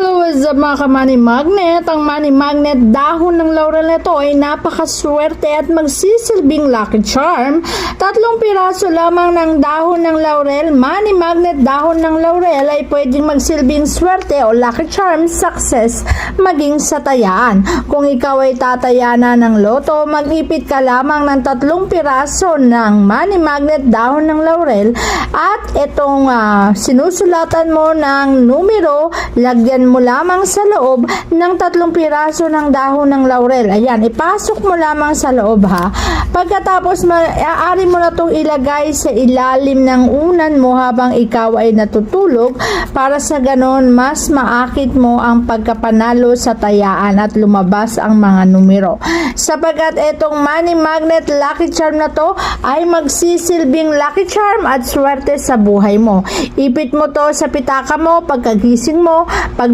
What's up mga ka-money magnet? Ang money magnet dahon ng laurel nito ay napakaswerte at magsisilbing lucky charm. 3 piraso lamang ng dahon ng laurel, money magnet dahon ng laurel ay pwedeng magsilbing swerte o lucky charm, success maging sa tayaan. Kung ikaw ay tatayana ng loto, mag-ipit ka lamang ng 3 piraso ng money magnet dahon ng laurel at itong sinusulatan mo ng numero, lagyan mo lamang sa loob ng 3 piraso ng dahon ng laurel. Ayan, ipasok mo lamang sa loob ha. Pagkatapos, maaari mo na itong ilagay sa ilalim ng unan mo habang ikaw ay natutulog para sa ganon mas maakit mo ang pagkapanalo sa tayaan at lumabas ang mga numero. Sapagkat itong money magnet lucky charm na to ay magsisilbing lucky charm at swerte sa buhay mo. Ipit mo to sa pitaka mo pagkagising mo, pag